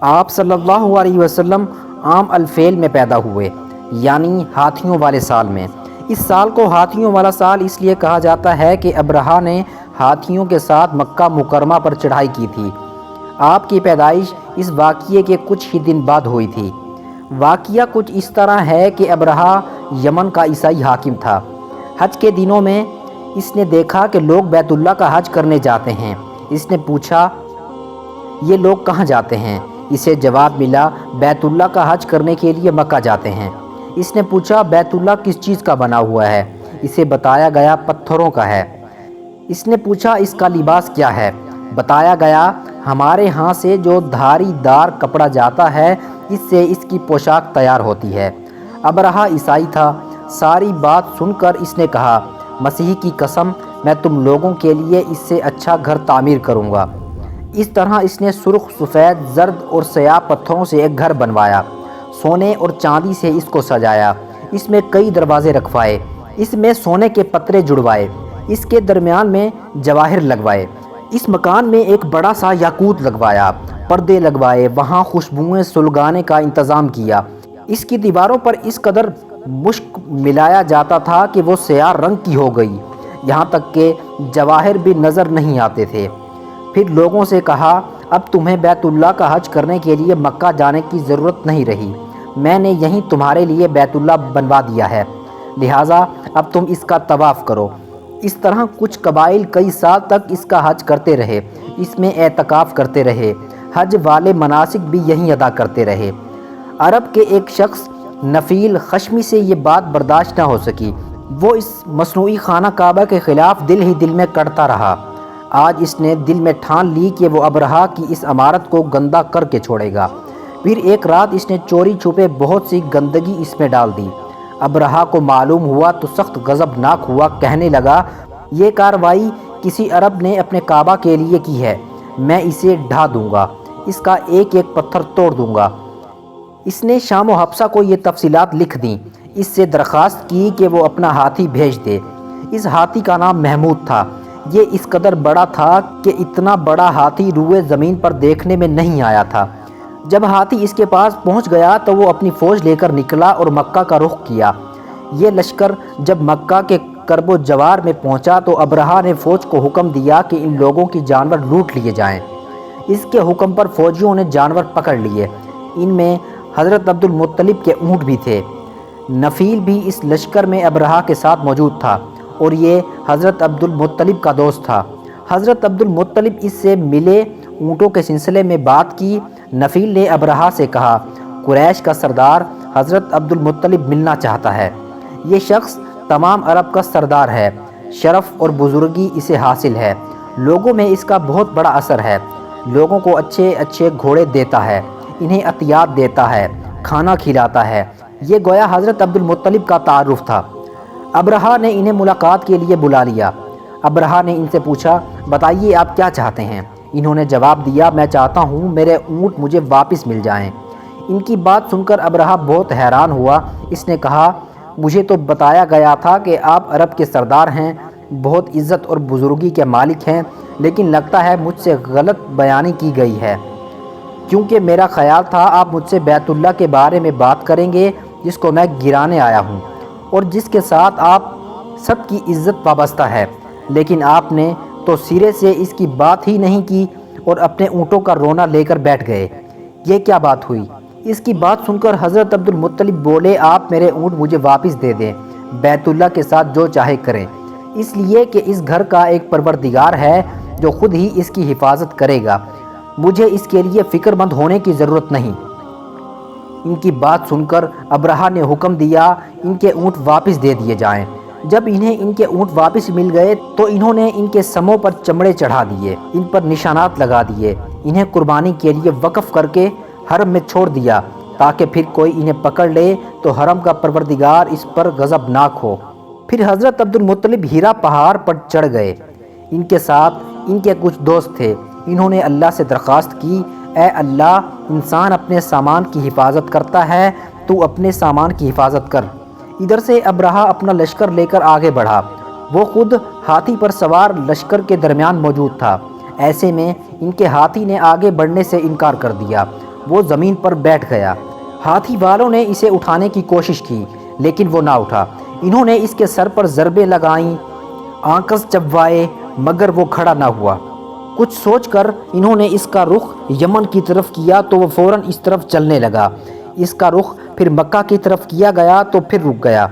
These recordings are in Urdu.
آپ صلی اللہ علیہ وسلم عام الفیل میں پیدا ہوئے، یعنی ہاتھیوں والے سال میں۔ اس سال کو ہاتھیوں والا سال اس لیے کہا جاتا ہے کہ ابرہہ نے ہاتھیوں کے ساتھ مکہ مکرمہ پر چڑھائی کی تھی۔ آپ کی پیدائش اس واقعے کے کچھ ہی دن بعد ہوئی تھی۔ واقعہ کچھ اس طرح ہے کہ ابرہہ یمن کا عیسائی حاکم تھا۔ حج کے دنوں میں اس نے دیکھا کہ لوگ بیت اللہ کا حج کرنے جاتے ہیں۔ اس نے پوچھا، یہ لوگ کہاں جاتے ہیں؟ اسے جواب ملا، بیت اللہ کا حج کرنے کے لیے مکہ جاتے ہیں۔ اس نے پوچھا، بیت اللہ کس چیز کا بنا ہوا ہے؟ اسے بتایا گیا پتھروں کا ہے۔ اس نے پوچھا، اس کا لباس کیا ہے؟ بتایا گیا، ہمارے ہاں سے جو دھاری دار کپڑا جاتا ہے اس سے اس کی پوشاک تیار ہوتی ہے۔ ابرہہ عیسائی تھا۔ ساری بات سن کر اس نے کہا، مسیح کی قسم، میں تم لوگوں کے لیے اس سے اچھا گھر تعمیر کروں گا۔ اس طرح اس نے سرخ، سفید، زرد اور سیاہ پتھروں سے ایک گھر بنوایا۔ سونے اور چاندی سے اس کو سجایا۔ اس میں کئی دروازے رکھوائے۔ اس میں سونے کے پترے جڑوائے۔ اس کے درمیان میں جواہر لگوائے۔ اس مکان میں ایک بڑا سا یاقوت لگوایا، پردے لگوائے، وہاں خوشبوئیں سلگانے کا انتظام کیا۔ اس کی دیواروں پر اس قدر مشک ملایا جاتا تھا کہ وہ سیاہ رنگ کی ہو گئی، یہاں تک کہ جواہر بھی نظر نہیں آتے تھے۔ پھر لوگوں سے کہا، اب تمہیں بیت اللہ کا حج کرنے کے لیے مکہ جانے کی ضرورت نہیں رہی، میں نے یہیں تمہارے لیے بیت اللہ بنوا دیا ہے، لہٰذا اب تم اس کا طواف کرو۔ اس طرح کچھ قبائل کئی سال تک اس کا حج کرتے رہے، اس میں اعتکاف کرتے رہے، حج والے مناسک بھی یہیں ادا کرتے رہے۔ عرب کے ایک شخص نفیل خشمی سے یہ بات برداشت نہ ہو سکی۔ وہ اس مصنوعی خانہ کعبہ کے خلاف دل ہی دل میں کڑتا رہا۔ آج اس نے دل میں ٹھان لی کہ وہ ابرہہ کی اس عمارت کو گندہ کر کے چھوڑے گا۔ پھر ایک رات اس نے چوری چھپے بہت سی گندگی اس میں ڈال دی۔ ابرہہ کو معلوم ہوا تو سخت غضبناک ہوا، کہنے لگا، یہ کارروائی کسی عرب نے اپنے کعبہ کے لیے کی ہے، میں اسے ڈھا دوں گا، اس کا ایک ایک پتھر توڑ دوں گا۔ اس نے شام و حبشہ کو یہ تفصیلات لکھ دیں۔ اس سے درخواست کی کہ وہ اپنا ہاتھی بھیج دے۔ اس ہاتھی کا نام محمود تھا۔ یہ اس قدر بڑا تھا کہ اتنا بڑا ہاتھی روئے زمین پر دیکھنے میں نہیں آیا تھا۔ جب ہاتھی اس کے پاس پہنچ گیا تو وہ اپنی فوج لے کر نکلا اور مکہ کا رخ کیا۔ یہ لشکر جب مکہ کے کرب و جوار میں پہنچا تو ابرہہ نے فوج کو حکم دیا کہ ان لوگوں کی جانور لوٹ لیے جائیں۔ اس کے حکم پر فوجیوں نے جانور پکڑ لیے۔ ان میں حضرت عبد المطلب کے اونٹ بھی تھے۔ نفیل بھی اس لشکر میں ابرہہ کے ساتھ موجود تھا اور یہ حضرت عبد المطلب کا دوست تھا۔ حضرت عبد المطلب اس سے ملے، اونٹوں کے سلسلے میں بات کی۔ نفیل نے ابرہہ سے کہا، قریش کا سردار حضرت عبد المطلب ملنا چاہتا ہے۔ یہ شخص تمام عرب کا سردار ہے، شرف اور بزرگی اسے حاصل ہے، لوگوں میں اس کا بہت بڑا اثر ہے، لوگوں کو اچھے اچھے گھوڑے دیتا ہے، انہیں عطیات دیتا ہے، کھانا کھلاتا ہے۔ یہ گویا حضرت عبد المطلب کا تعارف تھا۔ ابرہہ نے انہیں ملاقات کے لیے بلا لیا۔ ابرہہ نے ان سے پوچھا، بتائیے آپ کیا چاہتے ہیں؟ انہوں نے جواب دیا، میں چاہتا ہوں میرے اونٹ مجھے واپس مل جائیں۔ ان کی بات سن کر ابرہہ بہت حیران ہوا۔ اس نے کہا، مجھے تو بتایا گیا تھا کہ آپ عرب کے سردار ہیں، بہت عزت اور بزرگی کے مالک ہیں، لیکن لگتا ہے مجھ سے غلط بیانی کی گئی ہے، کیونکہ میرا خیال تھا آپ مجھ سے بیت اللہ کے بارے میں بات کریں گے جس کو میں گرانے آیا ہوں اور جس کے ساتھ آپ سب کی عزت وابستہ ہے، لیکن آپ نے تو سرے سے اس کی بات ہی نہیں کی اور اپنے اونٹوں کا رونا لے کر بیٹھ گئے۔ یہ کیا بات ہوئی؟ اس کی بات سن کر حضرت عبد المطلب بولے، آپ میرے اونٹ مجھے واپس دے دیں، بیت اللہ کے ساتھ جو چاہے کریں، اس لیے کہ اس گھر کا ایک پروردگار ہے جو خود ہی اس کی حفاظت کرے گا، مجھے اس کے لیے فکر مند ہونے کی ضرورت نہیں۔ ان کی بات سن کر ابرہہ نے حکم دیا، ان کے اونٹ واپس دے دیے جائیں۔ جب انہیں ان کے اونٹ واپس مل گئے تو انہوں نے ان کے سموں پر چمڑے چڑھا دیے، ان پر نشانات لگا دیے، انہیں قربانی کے لیے وقف کر کے حرم میں چھوڑ دیا تاکہ پھر کوئی انہیں پکڑ لے تو حرم کا پروردگار اس پر غضبناک ہو۔ پھر حضرت عبد المطلب ہیرا پہاڑ پر چڑھ گئے۔ ان کے ساتھ ان کے کچھ دوست تھے۔ انہوں نے اللہ سے درخواست کی، اے اللہ، انسان اپنے سامان کی حفاظت کرتا ہے، تو اپنے سامان کی حفاظت کر۔ ادھر سے ابرہہ اپنا لشکر لے کر آگے بڑھا۔ وہ خود ہاتھی پر سوار لشکر کے درمیان موجود تھا۔ ایسے میں ان کے ہاتھی نے آگے بڑھنے سے انکار کر دیا۔ وہ زمین پر بیٹھ گیا۔ ہاتھی والوں نے اسے اٹھانے کی کوشش کی لیکن وہ نہ اٹھا۔ انہوں نے اس کے سر پر ضربیں لگائیں، آنکس چبوائے، مگر وہ کھڑا نہ ہوا۔ کچھ سوچ کر انہوں نے اس کا رخ یمن کی طرف کیا تو وہ فوراً اس طرف چلنے لگا۔ اس کا رخ پھر مکہ کی طرف کیا گیا تو پھر رک گیا۔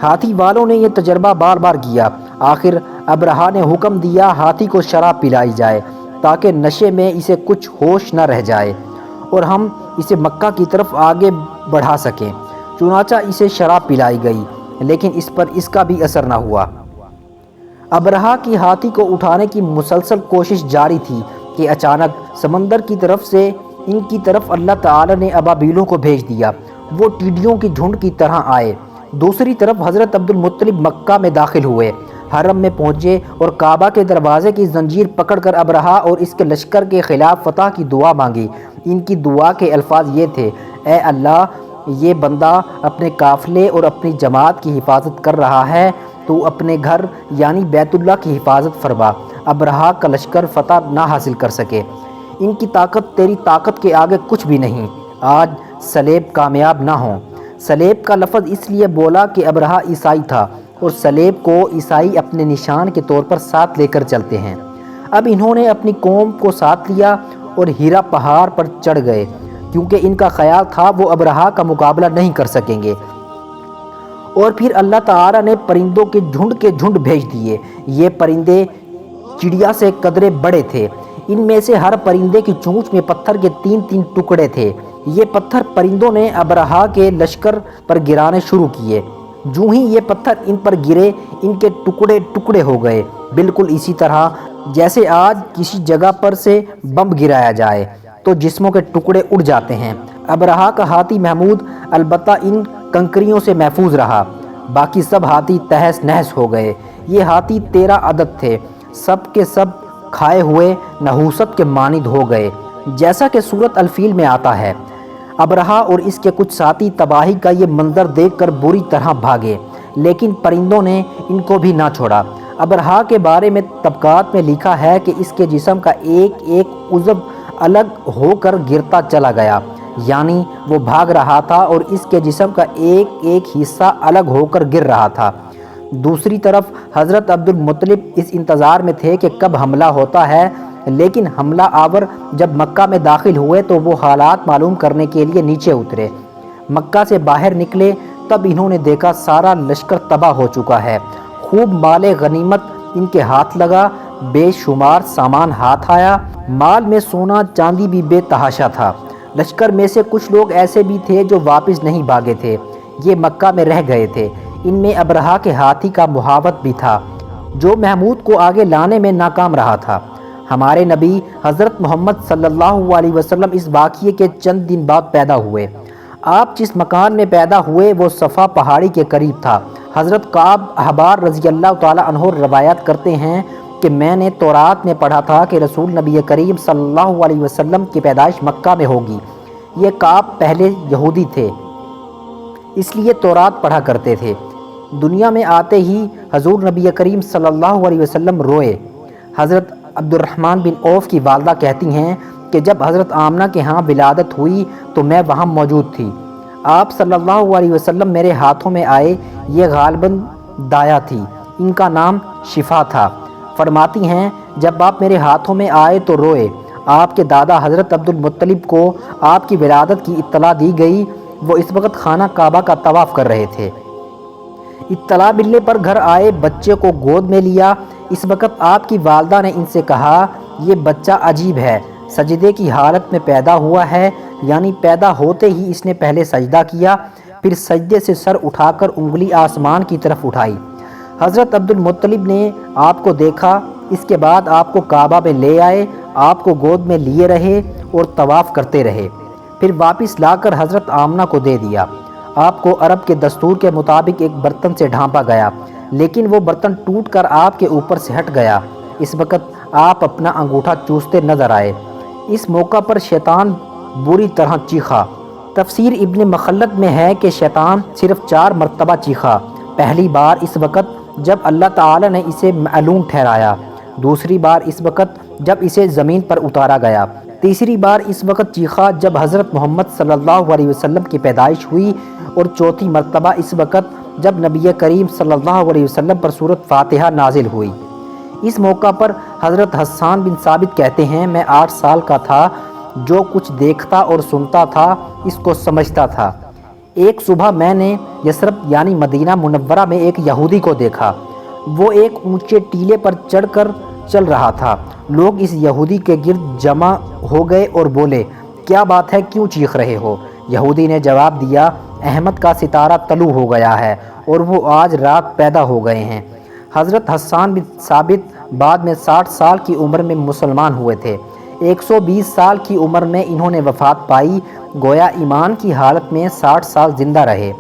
ہاتھی والوں نے یہ تجربہ بار بار کیا۔ آخر ابرہا نے حکم دیا ہاتھی کو شراب پلائی جائے تاکہ نشے میں اسے کچھ ہوش نہ رہ جائے اور ہم اسے مکہ کی طرف آگے بڑھا سکیں۔ چنانچہ اسے شراب پلائی گئی لیکن اس پر اس کا بھی اثر نہ ہوا۔ ابرہا کی ہاتھی کو اٹھانے کی مسلسل کوشش جاری تھی کہ اچانک سمندر کی طرف سے ان کی طرف اللہ تعالی نے ابابیلوں کو بھیج دیا۔ وہ ٹیڈیوں کی جھنڈ کی طرح آئے۔ دوسری طرف حضرت عبد المطلب مکہ میں داخل ہوئے، حرم میں پہنچے اور کعبہ کے دروازے کی زنجیر پکڑ کر ابرہا اور اس کے لشکر کے خلاف فتح کی دعا مانگی۔ ان کی دعا کے الفاظ یہ تھے: اے اللہ، یہ بندہ اپنے قافلے اور اپنی جماعت کی حفاظت کر رہا ہے، تو اپنے گھر یعنی بیت اللہ کی حفاظت فرما، ابرہا کا لشکر فتح نہ حاصل کر سکے۔ ان کی طاقت تیری طاقت کے آگے کچھ بھی نہیں، آج سلیب کامیاب نہ ہوں۔ سلیب کا لفظ اس لیے بولا کہ ابرہا عیسائی تھا اور سلیب کو عیسائی اپنے نشان کے طور پر ساتھ لے کر چلتے ہیں۔ اب انہوں نے اپنی قوم کو ساتھ لیا اور ہیرا پہاڑ پر چڑھ گئے کیونکہ ان کا خیال تھا وہ ابرہا کا مقابلہ نہیں کر سکیں گے۔ اور پھر اللہ تعالی نے پرندوں کے جھنڈ بھیج دیے۔ یہ پرندے چڑیا سے قدرے بڑے تھے۔ ان میں سے ہر پرندے کی چونچ میں پتھر کے 3 ٹکڑے تھے۔ یہ پتھر پرندوں نے ابرہا کے لشکر پر گرانے شروع کیے۔ جو ہی یہ پتھر ان پر گرے، ان کے ٹکڑے ہو گئے، بالکل اسی طرح جیسے آج کسی جگہ پر سے بم گرایا جائے تو جسموں کے ٹکڑے اڑ جاتے ہیں۔ ابرہا کا ہاتھی محمود البتہ ان کنکریوں سے محفوظ رہا، باقی سب ہاتھی تہس نہس ہو گئے۔ یہ ہاتھی 13 عدد تھے، سب کے سب کھائے ہوئے نحوست کے مانند ہو گئے، جیسا کہ سورۃ الفیل میں آتا ہے۔ ابرہا اور اس کے کچھ ساتھی تباہی کا یہ منظر دیکھ کر بری طرح بھاگے، لیکن پرندوں نے ان کو بھی نہ چھوڑا۔ ابرہا کے بارے میں طبقات میں لکھا ہے کہ اس کے جسم کا ایک عضو الگ ہو کر گرتا چلا گیا، یعنی وہ بھاگ رہا تھا اور اس کے جسم کا ایک حصہ الگ ہو کر گر رہا تھا۔ دوسری طرف حضرت عبد المطلب اس انتظار میں تھے کہ کب حملہ ہوتا ہے، لیکن حملہ آور جب مکہ میں داخل ہوئے تو وہ حالات معلوم کرنے کے لیے نیچے اترے۔ مکہ سے باہر نکلے تب انہوں نے دیکھا سارا لشکر تباہ ہو چکا ہے۔ خوب مال غنیمت ان کے ہاتھ لگا، بے شمار سامان ہاتھ آیا، مال میں سونا چاندی بھی بے تحاشا تھا۔ لشکر میں سے کچھ لوگ ایسے بھی تھے جو واپس نہیں بھاگے تھے، یہ مکہ میں رہ گئے تھے۔ ان میں ابرہا کے ہاتھی کا محاوت بھی تھا جو محمود کو آگے لانے میں ناکام رہا تھا۔ ہمارے نبی حضرت محمد صلی اللہ علیہ وسلم اس واقعے کے چند دن بعد پیدا ہوئے۔ آپ جس مکان میں پیدا ہوئے وہ صفا پہاڑی کے قریب تھا۔ حضرت کعب احبار رضی اللہ تعالی عنہ روایت کرتے ہیں کہ میں نے تورات میں پڑھا تھا کہ رسول نبی کریم صلی اللہ علیہ وسلم کی پیدائش مکہ میں ہوگی۔ یہ کعب پہلے یہودی تھے، اس لیے تورات پڑھا کرتے تھے۔ دنیا میں آتے ہی حضور نبی کریم صلی اللہ علیہ وسلم روئے۔ حضرت عبد الرحمن بن عوف کی والدہ کہتی ہیں کہ جب حضرت آمنہ کے ہاں ولادت ہوئی تو میں وہاں موجود تھی۔ آپ صلی اللہ علیہ وسلم میرے ہاتھوں میں آئے، یہ غالباً دایا تھی، ان کا نام شفا تھا۔ فرماتی ہیں جب آپ میرے ہاتھوں میں آئے تو روئے۔ آپ کے دادا حضرت عبد المطلب کو آپ کی ولادت کی اطلاع دی گئی، وہ اس وقت خانہ کعبہ کا طواف کر رہے تھے۔ اطلاع ملنے پر گھر آئے، بچے کو گود میں لیا۔ اس وقت آپ کی والدہ نے ان سے کہا یہ بچہ عجیب ہے، سجدے کی حالت میں پیدا ہوا ہے، یعنی پیدا ہوتے ہی اس نے پہلے سجدہ کیا، پھر سجدے سے سر اٹھا کر انگلی آسمان کی طرف اٹھائی۔ حضرت عبد المطلب نے آپ کو دیکھا، اس کے بعد آپ کو کعبہ میں لے آئے، آپ کو گود میں لیے رہے اور طواف کرتے رہے، پھر واپس لا کر حضرت آمنہ کو دے دیا۔ آپ کو عرب کے دستور کے مطابق ایک برتن سے ڈھانپا گیا، لیکن وہ برتن ٹوٹ کر آپ کے اوپر سے ہٹ گیا۔ اس وقت آپ اپنا انگوٹھا چوستے نظر آئے۔ اس موقع پر شیطان بری طرح چیخا۔ تفسیر ابن مخلد میں ہے کہ شیطان صرف 4 مرتبہ چیخا۔ پہلی بار اس وقت جب اللہ تعالی نے اسے معلوم ٹھہرایا، دوسری بار اس وقت جب اسے زمین پر اتارا گیا، تیسری بار اس وقت چیخا جب حضرت محمد صلی اللہ علیہ وسلم کی پیدائش ہوئی، اور چوتھی مرتبہ اس وقت جب نبی کریم صلی اللہ علیہ وسلم پر سورۃ فاتحہ نازل ہوئی۔ اس موقع پر حضرت حسان بن ثابت کہتے ہیں، میں 8 سال کا تھا، جو کچھ دیکھتا اور سنتا تھا اس کو سمجھتا تھا۔ ایک صبح میں نے یثرب یعنی مدینہ منورہ میں ایک یہودی کو دیکھا۔ وہ ایک اونچے ٹیلے پر چڑھ کر چل رہا تھا۔ لوگ اس یہودی کے گرد جمع ہو گئے اور بولے، کیا بات ہے، کیوں چیخ رہے ہو؟ یہودی نے جواب دیا، احمد کا ستارہ طلوع ہو گیا ہے اور وہ آج رات پیدا ہو گئے ہیں۔ حضرت حسان بن ثابت بعد میں 60 سال کی عمر میں مسلمان ہوئے تھے۔ 120 سال کی عمر میں انہوں نے وفات پائی، گویا ایمان کی حالت میں 60 سال زندہ رہے۔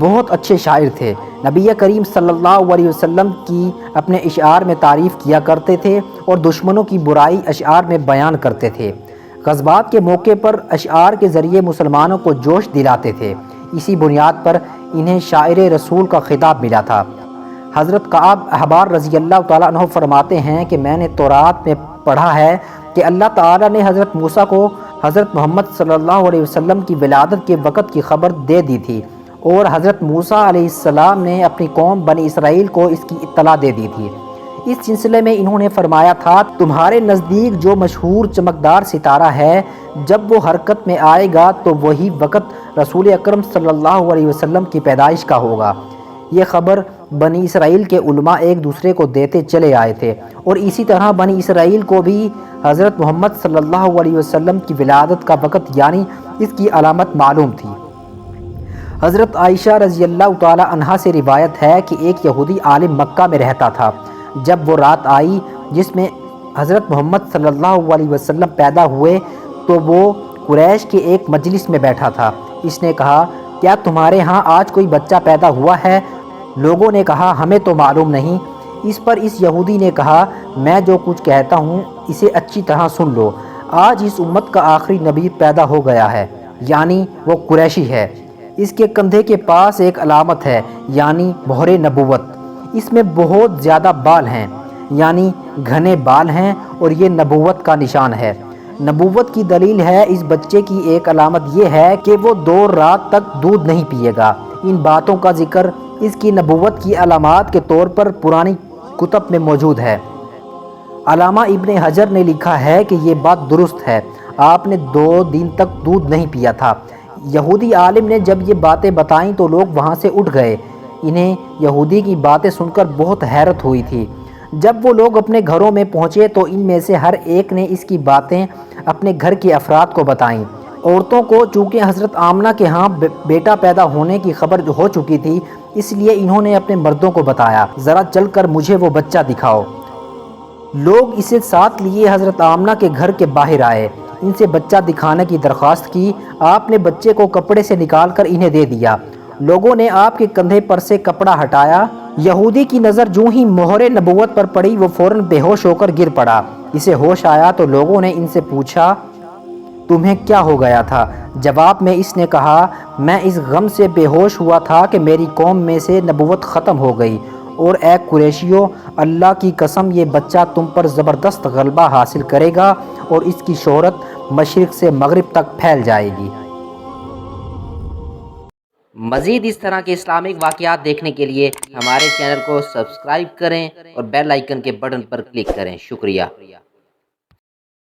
بہت اچھے شاعر تھے۔ نبی کریم صلی اللہ علیہ وسلم کی اپنے اشعار میں تعریف کیا کرتے تھے اور دشمنوں کی برائی اشعار میں بیان کرتے تھے۔ غزوات کے موقع پر اشعار کے ذریعے مسلمانوں کو جوش دلاتے تھے۔ اسی بنیاد پر انہیں شاعر رسول کا خطاب ملا تھا۔ حضرت کعب احبار رضی اللہ تعالیٰ عنہ فرماتے ہیں کہ میں نے تورات میں پڑھا ہے کہ اللہ تعالیٰ نے حضرت موسیٰ کو حضرت محمد صلی اللہ علیہ وسلم کی ولادت کے وقت کی خبر دے دی تھی، اور حضرت موسیٰ علیہ السلام نے اپنی قوم بنی اسرائیل کو اس کی اطلاع دے دی تھی۔ اس سلسلے میں انہوں نے فرمایا تھا، تمہارے نزدیک جو مشہور چمکدار ستارہ ہے، جب وہ حرکت میں آئے گا تو وہی وقت رسول اکرم صلی اللہ علیہ وسلم کی پیدائش کا ہوگا۔ یہ خبر بنی اسرائیل کے علماء ایک دوسرے کو دیتے چلے آئے تھے، اور اسی طرح بنی اسرائیل کو بھی حضرت محمد صلی اللہ علیہ وسلم کی ولادت کا وقت یعنی اس کی علامت معلوم تھی۔ حضرت عائشہ رضی اللہ تعالی عنہا سے روایت ہے کہ ایک یہودی عالم مکہ میں رہتا تھا۔ جب وہ رات آئی جس میں حضرت محمد صلی اللہ علیہ وسلم پیدا ہوئے تو وہ قریش کے ایک مجلس میں بیٹھا تھا۔ اس نے کہا، کیا تمہارے ہاں آج کوئی بچہ پیدا ہوا ہے؟ لوگوں نے کہا، ہمیں تو معلوم نہیں۔ اس پر اس یہودی نے کہا، میں جو کچھ کہتا ہوں اسے اچھی طرح سن لو۔ آج اس امت کا آخری نبی پیدا ہو گیا ہے، یعنی وہ قریشی ہے۔ اس کے کندھے کے پاس ایک علامت ہے، یعنی مہر نبوت۔ اس میں بہت زیادہ بال ہیں، یعنی گھنے بال ہیں، اور یہ نبوت کا نشان ہے۔ نبوت کی دلیل ہے، اس بچے کی ایک علامت یہ ہے کہ وہ 2 رات تک دودھ نہیں پیے گا۔ ان باتوں کا ذکر اس کی نبوت کی علامات کے طور پر پرانی کتب میں موجود ہے۔ علامہ ابن حجر نے لکھا ہے کہ یہ بات درست ہے، آپ نے 2 دن تک دودھ نہیں پیا تھا۔ یہودی عالم نے جب یہ باتیں بتائیں تو لوگ وہاں سے اٹھ گئے۔ انہیں یہودی کی باتیں سن کر بہت حیرت ہوئی تھی۔ جب وہ لوگ اپنے گھروں میں پہنچے تو ان میں سے ہر ایک نے اس کی باتیں اپنے گھر کے افراد کو بتائیں۔ عورتوں کو چونکہ حضرت آمنہ کے ہاں بیٹا پیدا ہونے کی خبر ہو چکی تھی، اس لیے انہوں نے اپنے مردوں کو بتایا، ذرا چل کر مجھے وہ بچہ دکھاؤ۔ لوگ اسے ساتھ لیے حضرت آمنہ کے گھر کے باہر آئے، ان سے بچہ دکھانے کی درخواست کی۔ آپ نے بچے کو کپڑے سے نکال کر انہیں دے دیا۔ لوگوں نے آپ کے کندھے پر سے کپڑا ہٹایا۔ یہودی کی نظر جوں ہی مہر نبوت پر پڑی، وہ فوراً بے ہوش ہو کر گر پڑا۔ اسے ہوش آیا تو لوگوں نے ان سے پوچھا، تمہیں کیا ہو گیا تھا؟ جواب میں اس نے کہا، میں اس غم سے بے ہوش ہوا تھا کہ میری قوم میں سے نبوت ختم ہو گئی، اور اے قریشیو، اللہ کی قسم یہ بچہ تم پر زبردست غلبہ حاصل کرے گا اور اس کی شہرت مشرق سے مغرب تک پھیل جائے گی۔ مزید اس طرح کے اسلامک واقعات دیکھنے کے لیے ہمارے چینل کو سبسکرائب کریں اور بیل آئیکن کے بٹن پر کلک کریں۔ شکریہ۔